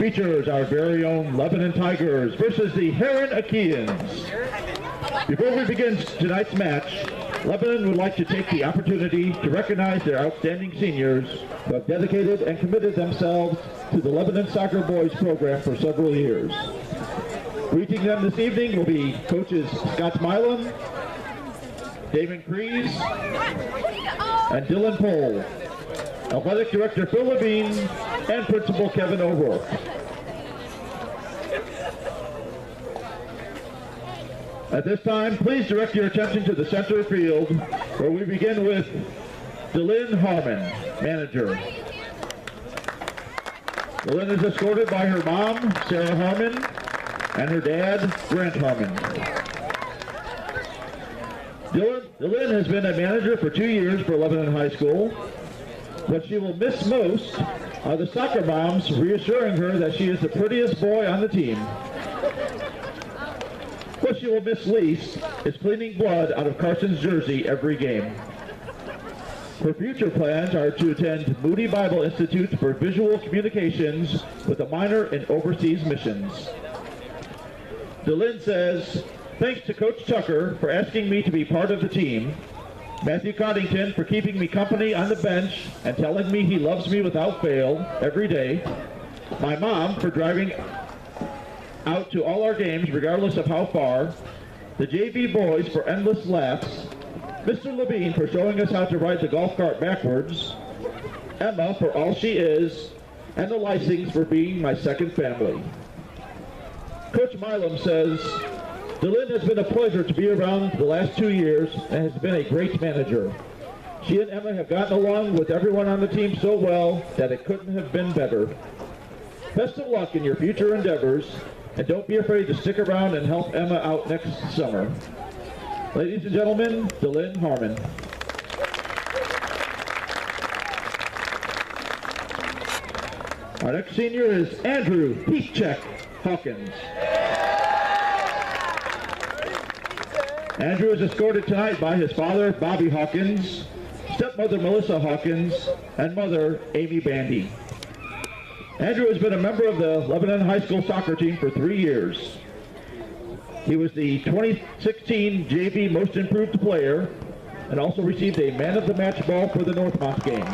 features our very own Lebanon Tigers versus the Heron Achaeans. Before we begin tonight's match, Lebanon would like to take the opportunity to recognize their outstanding seniors who have dedicated and committed themselves to the Lebanon Soccer Boys program for several years. Greeting them this evening will be coaches Scott Milam, Damon Crees, and Dylan Pohl, Athletic Director Phil Levine, and Principal Kevin O'Rourke. At this time, please direct your attention to the center field, where we begin with Dylan Harmon, manager. Dylan is escorted by her mom, Sarah Harmon, and her dad, Grant Harmon. Dylan has been a manager for 2 years for Lebanon High School. What she will miss most are the soccer moms reassuring her that she is the prettiest boy on the team. What she will miss least is cleaning blood out of Carson's jersey every game. Her future plans are to attend Moody Bible Institute for Visual Communications with a minor in overseas missions. Dylan says, thanks to Coach Tucker for asking me to be part of the team, Matthew Coddington for keeping me company on the bench and telling me he loves me without fail every day, my mom for driving out to all our games regardless of how far, the JV boys for endless laughs, Mr. Levine for showing us how to ride the golf cart backwards, Emma for all she is, and the Lysings for being my second family. Coach Milam says, Dylan has been a pleasure to be around the last 2 years and has been a great manager. She and Emma have gotten along with everyone on the team so well that it couldn't have been better. Best of luck in your future endeavors, and don't be afraid to stick around and help Emma out next summer. Ladies and gentlemen, Dylan Harmon. Our next senior is Andrew Peachek Hawkins. Andrew is escorted tonight by his father, Bobby Hawkins, stepmother, Melissa Hawkins, and mother, Amy Bandy. Andrew has been a member of the Lebanon High School soccer team for 3 years. He was the 2016 JV Most Improved Player and also received a Man of the Match ball for the Northmont game.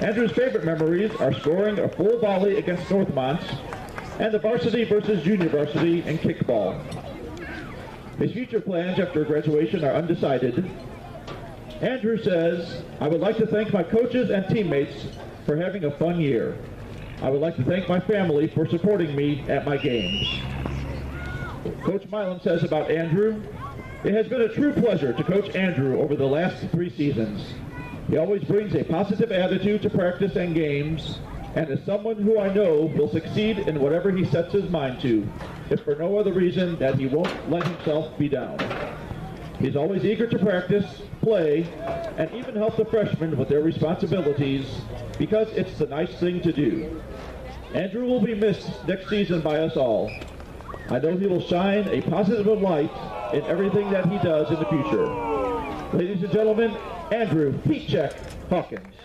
Andrew's favorite memories are scoring a full volley against Northmont and the varsity versus junior varsity in kickball. His future plans after graduation are undecided. Andrew says, I would like to thank my coaches and teammates for having a fun year. I would like to thank my family for supporting me at my games. Coach Milam says about Andrew, it has been a true pleasure to coach Andrew over the last 3 seasons. He always brings a positive attitude to practice and games, and is someone who I know will succeed in whatever he sets his mind to, if for no other reason that he won't let himself be down. He's always eager to practice, play, and even help the freshmen with their responsibilities because it's the nice thing to do. Andrew will be missed next season by us all. I know he will shine a positive light in everything that he does in the future. Ladies and gentlemen, Andrew Peachek Hawkins.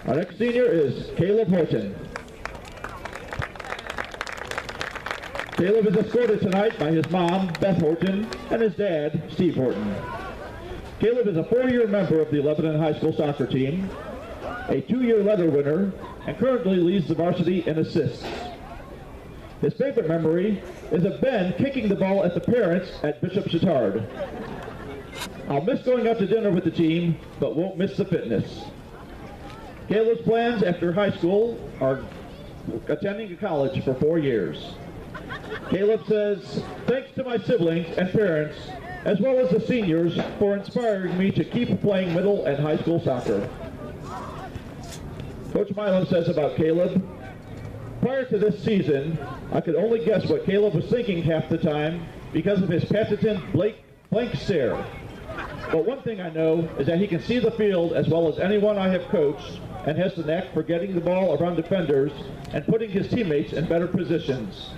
Our next senior is Caleb Horton. Caleb is escorted tonight by his mom, Beth Horton, and his dad, Steve Horton. Caleb is a 4-year member of the Lebanon High School soccer team, a 2-year letter winner, and currently leads the varsity in assists. His favorite memory is of Ben kicking the ball at the parents at Bishop Chittard. I'll miss going out to dinner with the team, but won't miss the fitness. Caleb's plans after high school are attending a college for 4 years. Caleb says, thanks to my siblings and parents, as well as the seniors, for inspiring me to keep playing middle and high school soccer. Coach Milam says about Caleb, prior to this season, I could only guess what Caleb was thinking half the time because of his patented blank stare. But one thing I know is that he can see the field as well as anyone I have coached and has the knack for getting the ball around defenders and putting his teammates in better positions.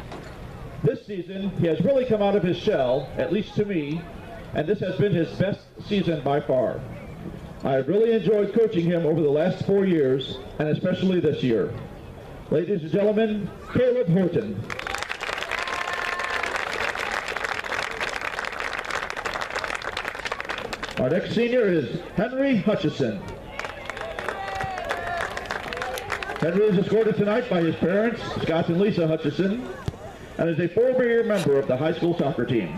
This season, he has really come out of his shell, at least to me, and this has been his best season by far. I have really enjoyed coaching him over the last 4 years, and especially this year. Ladies and gentlemen, Caleb Horton. Our next senior is Henry Hutchison. Henry is escorted tonight by his parents, Scott and Lisa Hutchison, and is a 4-year member of the high school soccer team.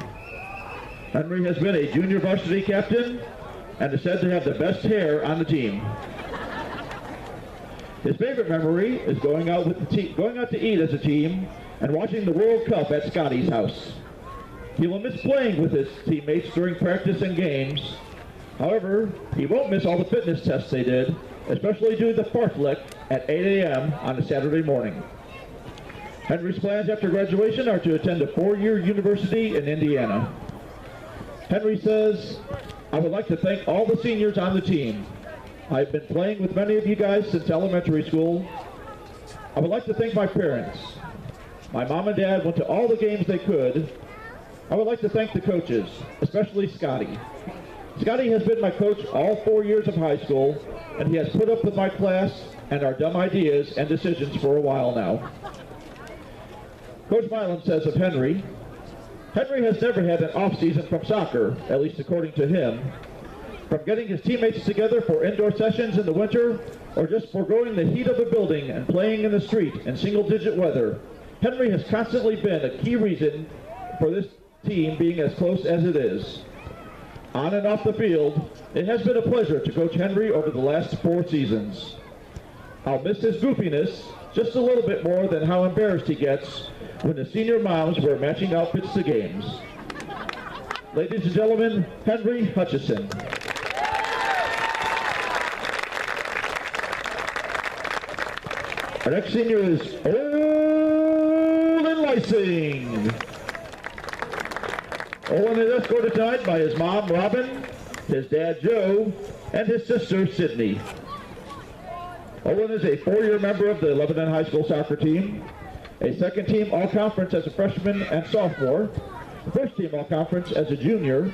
Henry has been a junior varsity captain and is said to have the best hair on the team. His favorite memory is going out to eat as a team and watching the World Cup at Scotty's house. He will miss playing with his teammates during practice and games. However, he won't miss all the fitness tests they did, especially due to the fartlek at 8 a.m. on a Saturday morning. Henry's plans after graduation are to attend a 4-year university in Indiana. Henry says, "I would like to thank all the seniors on the team. I've been playing with many of you guys since elementary school. I would like to thank my parents. My mom and dad went to all the games they could. I would like to thank the coaches, especially Scotty. Scotty has been my coach all 4 years of high school, and he has put up with my class and our dumb ideas and decisions for a while now." Coach Milam says of Henry, "Henry has never had an off-season from soccer, at least according to him. From getting his teammates together for indoor sessions in the winter, or just foregoing the heat of a building and playing in the street in single-digit weather, Henry has constantly been a key reason for this team being as close as it is. On and off the field, it has been a pleasure to coach Henry over the last 4 seasons. I'll miss his goofiness just a little bit more than how embarrassed he gets when the senior moms wear matching outfits to games." Ladies and gentlemen, Henry Hutchison. Our next senior is Olin Lysing. Olin is escorted tonight by his mom, Robin, his dad, Joe, and his sister, Sydney. Olin is a 4-year member of the Lebanon High School soccer team, a second-team all-conference as a freshman and sophomore, first-team all-conference as a junior,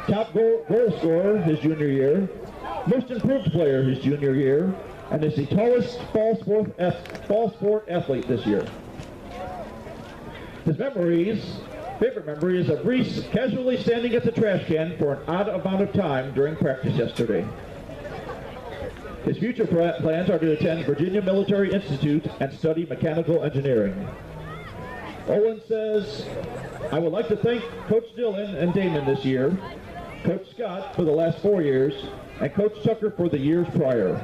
top goal scorer his junior year, most improved player his junior year, and is the tallest fall sport athlete this year. His favorite memory is of Reese casually standing at the trash can for an odd amount of time during practice yesterday. His future plans are to attend Virginia Military Institute and study mechanical engineering. Olin says, "I would like to thank Coach Dillon and Damon this year, Coach Scott for the last 4 years, and Coach Tucker for the years prior.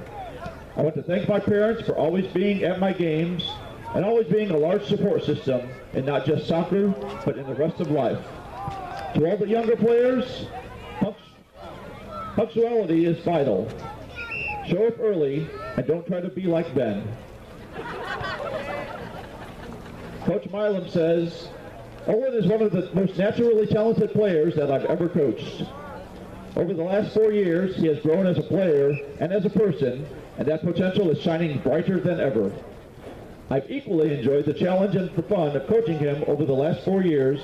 I want to thank my parents for always being at my games and always being a large support system in not just soccer, but in the rest of life. To all the younger players, punctuality is vital. Show up early and don't try to be like Ben." Coach Milam says, "Olin is one of the most naturally talented players that I've ever coached. Over the last 4 years, he has grown as a player and as a person, and that potential is shining brighter than ever. I've equally enjoyed the challenge and the fun of coaching him over the last 4 years,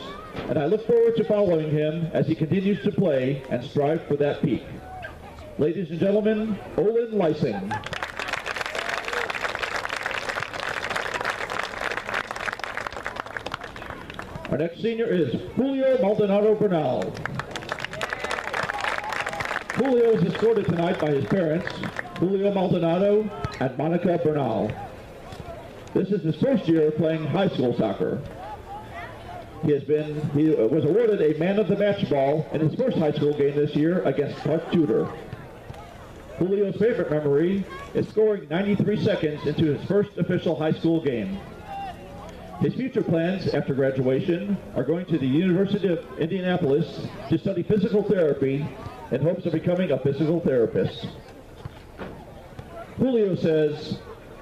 and I look forward to following him as he continues to play and strive for that peak." Ladies and gentlemen, Olin Lysing. Our next senior is Julio Maldonado Bernal. Julio is escorted tonight by his parents, Julio Maldonado and Monica Bernal. This is his first year playing high school soccer. He was awarded a man of the match ball in his first high school game this year against Clark Tudor. Julio's favorite memory is scoring 93 seconds into his first official high school game. His future plans after graduation are going to the University of Indianapolis to study physical therapy in hopes of becoming a physical therapist. Julio says,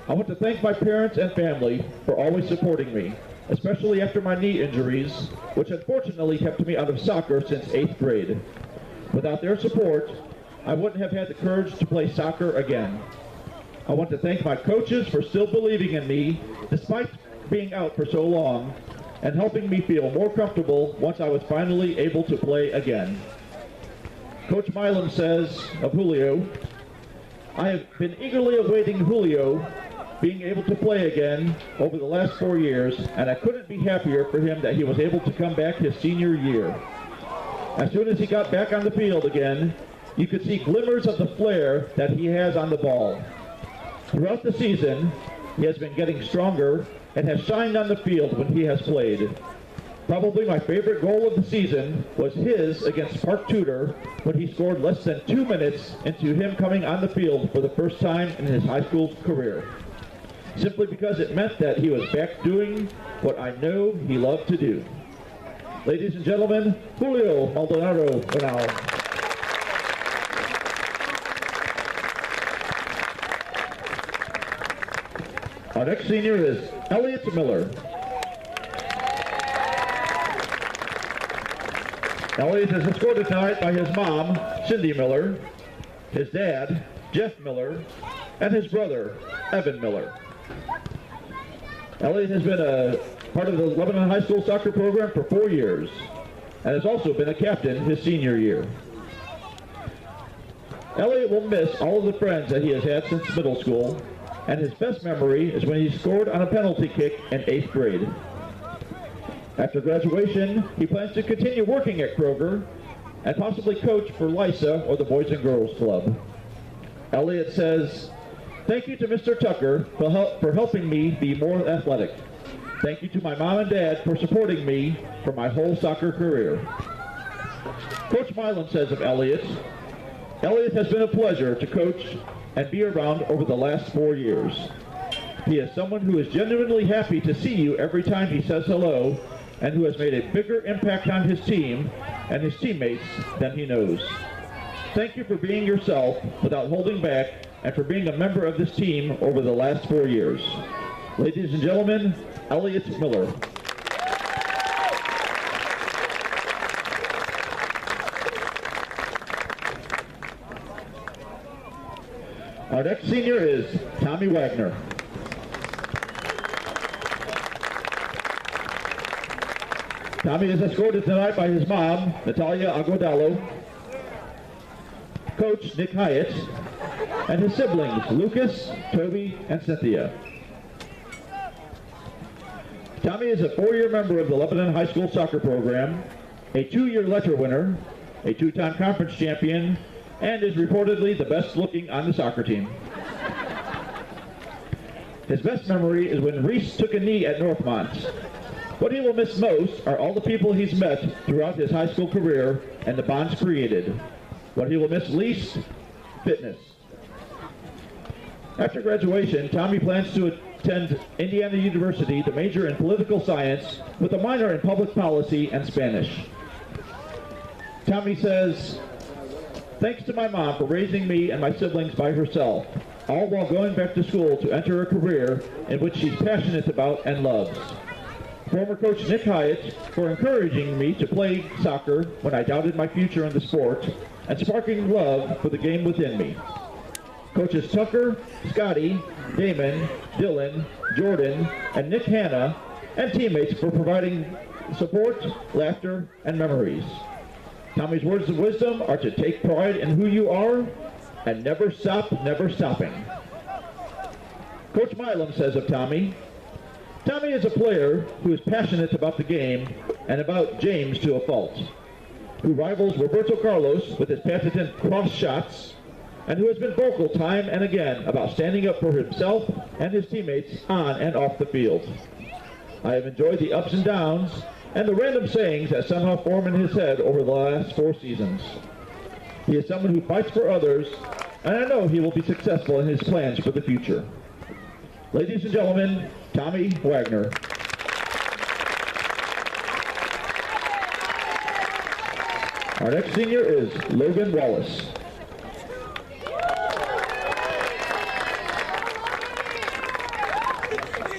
"I want to thank my parents and family for always supporting me, especially after my knee injuries, which unfortunately kept me out of soccer since 8th grade. Without their support, I wouldn't have had the courage to play soccer again. I want to thank my coaches for still believing in me despite being out for so long and helping me feel more comfortable once I was finally able to play again." Coach Milam says of Julio, "I have been eagerly awaiting Julio being able to play again over the last 4 years, and I couldn't be happier for him that he was able to come back his senior year. As soon as he got back on the field again, you could see glimmers of the flair that he has on the ball. Throughout the season, he has been getting stronger and has shined on the field when he has played. Probably my favorite goal of the season was his against Park Tudor when he scored less than 2 minutes into him coming on the field for the first time in his high school career, simply because it meant that he was back doing what I know he loved to do." Ladies and gentlemen, Julio Maldonado now. Our next senior is Elliot Miller. Elliot is escorted tonight by his mom, Cindy Miller, his dad, Jeff Miller, and his brother, Evan Miller. Elliot has been a part of the Lebanon High School soccer program for 4 years and has also been a captain his senior year. Elliot will miss all of the friends that he has had since middle school, and his best memory is when he scored on a penalty kick in 8th grade. After graduation, he plans to continue working at Kroger and possibly coach for LISA or the Boys and Girls Club. Elliot says, "Thank you to Mr. Tucker for helping me be more athletic. Thank you to my mom and dad for supporting me for my whole soccer career." Coach Milam says of Elliot, "Elliot has been a pleasure to coach and be around over the last 4 years. He is someone who is genuinely happy to see you every time he says hello and who has made a bigger impact on his team and his teammates than he knows. Thank you for being yourself without holding back and for being a member of this team over the last 4 years. Ladies and gentlemen, Elliot Miller." Our next senior is Tommy Wagner. Tommy is escorted tonight by his mom, Natalia Aguadalo, Coach Nick Hyatt, and his siblings, Lucas, Toby, and Cynthia. Tommy is a 4-year member of the Lebanon High School soccer program, a 2-year letter winner, a 2-time conference champion, and is reportedly the best looking on the soccer team. His best memory is when Reese took a knee at Northmont. What he will miss most are all the people he's met throughout his high school career and the bonds created. What he will miss least, fitness. After graduation, Tommy plans to attend Indiana University to major in political science with a minor in public policy and Spanish. Tommy says, "Thanks to my mom for raising me and my siblings by herself, all while going back to school to enter a career in which she's passionate about and loves. Former coach Nick Hyatt for encouraging me to play soccer when I doubted my future in the sport and sparking love for the game within me. Coaches Tucker, Scotty, Damon, Dylan, Jordan, and Nick Hanna, and teammates for providing support, laughter, and memories. Tommy's words of wisdom are to take pride in who you are and never stop, never stopping." Coach Milam says of Tommy, "Tommy is a player who is passionate about the game and about James to a fault, who rivals Roberto Carlos with his patented cross shots, and who has been vocal time and again about standing up for himself and his teammates on and off the field. I have enjoyed the ups and downs and the random sayings that somehow form in his head over the last 4 seasons. He is someone who fights for others, and I know he will be successful in his plans for the future. Ladies and gentlemen, Tommy Wagner." Our next senior is Logan Wallace.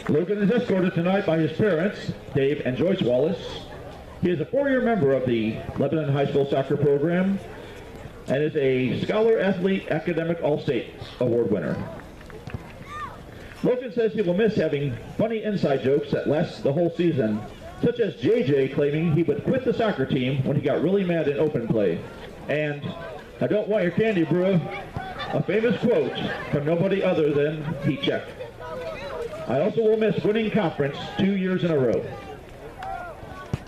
Logan is escorted tonight by his parents, Dave and Joyce Wallace. He is a 4-year member of the Lebanon High School soccer program and is a Scholar Athlete Academic All-State Award winner. Logan says he will miss having funny inside jokes that last the whole season, such as JJ claiming he would quit the soccer team when he got really mad in open play, and I don't want your candy, bro. A famous quote from nobody other than Heat Check. I also will miss winning conference 2 years in a row.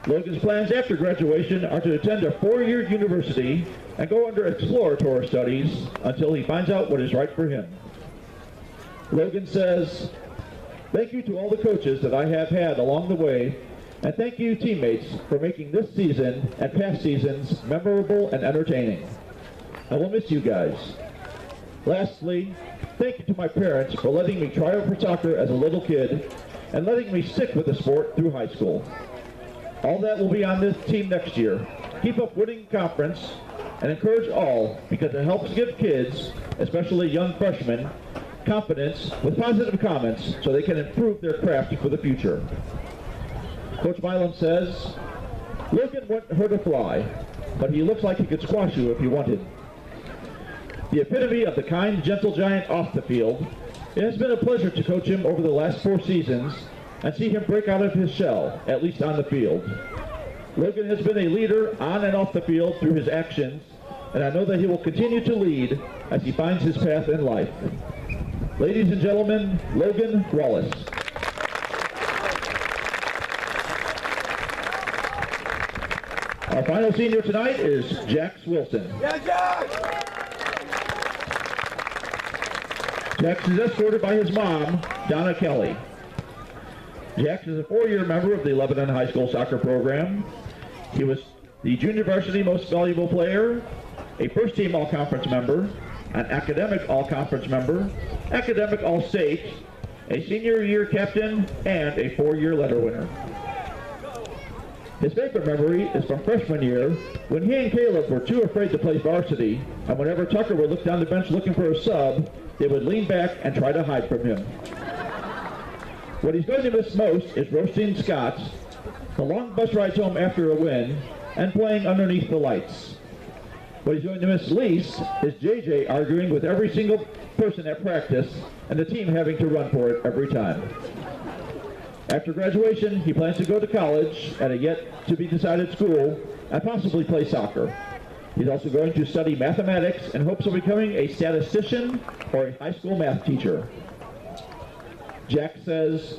Logan's plans after graduation are to attend a 4-year university and go under exploratory studies until he finds out what is right for him. Logan says, "Thank you to all the coaches that I have had along the way, and thank you teammates for making this season and past seasons memorable and entertaining. I will miss you guys. Lastly, thank you to my parents for letting me try out for soccer as a little kid and letting me stick with the sport through high school. All that will be on this team next year. Keep up winning conference and encourage all because it helps give kids, especially young freshmen, confidence with positive comments so they can improve their craft for the future." Coach Milam says, "Logan wouldn't hurt a fly, but he looks like he could squash you if he wanted. The epitome of the kind, gentle giant off the field, it has been a pleasure to coach him over the last 4 seasons and see him break out of his shell, at least on the field. Logan has been a leader on and off the field through his actions, and I know that he will continue to lead as he finds his path in life. Ladies and gentlemen, Logan Wallace." Our final senior tonight is Jax Wilson. Yeah, Jax! Jax is escorted by his mom, Donna Kelly. Jax is a 4-year member of the Lebanon High School soccer program. He was the junior varsity most valuable player, a first-team all-conference member, an academic all-conference member, academic all-state, a senior year captain, and a 4-year letter winner. His favorite memory is from freshman year when he and Caleb were too afraid to play varsity, and whenever Tucker would look down the bench looking for a sub, they would lean back and try to hide from him. What he's going to miss most is roasting Scott, the long bus rides home after a win, and playing underneath the lights. What he's going to miss least is JJ arguing with every single person at practice and the team having to run for it every time. After graduation, he plans to go to college at a yet-to-be-decided school and possibly play soccer. He's also going to study mathematics in hopes of becoming a statistician or a high school math teacher. Jack says,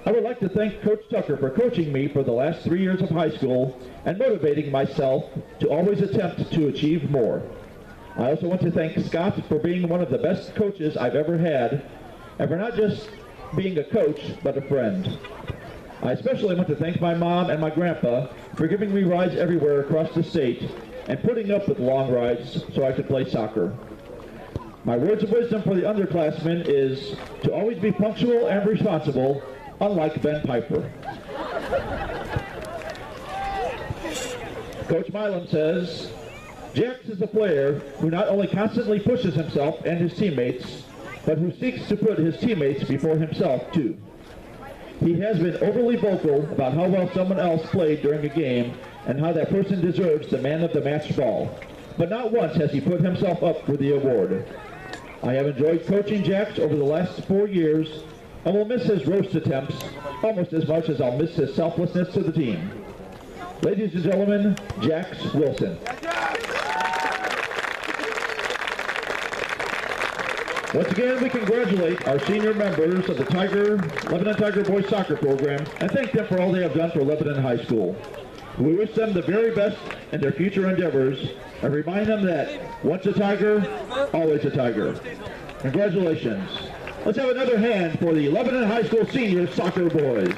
"I would like to thank Coach Tucker for coaching me for the last 3 years of high school and motivating myself to always attempt to achieve more. I also want to thank Scott for being one of the best coaches I've ever had, and for not just being a coach, but a friend. I especially want to thank my mom and my grandpa for giving me rides everywhere across the state and putting up with long rides so I could play soccer. My words of wisdom for the underclassmen is to always be punctual and responsible, unlike Ben Piper." Coach Milam says, "Jax is a player who not only constantly pushes himself and his teammates, but who seeks to put his teammates before himself too. He has been overly vocal about how well someone else played during a game and how that person deserves the man of the match ball, but not once has he put himself up for the award. I have enjoyed coaching Jax over the last 4 years and will miss his roast attempts almost as much as I'll miss his selflessness to the team. Ladies and gentlemen, Jax Wilson." Once again, we congratulate our senior members of the Lebanon Tiger Boys Soccer Program and thank them for all they have done for Lebanon High School. We wish them the very best in their future endeavors and remind them that once a Tiger, always a Tiger. Congratulations. Let's have another hand for the Lebanon High School Senior Soccer Boys.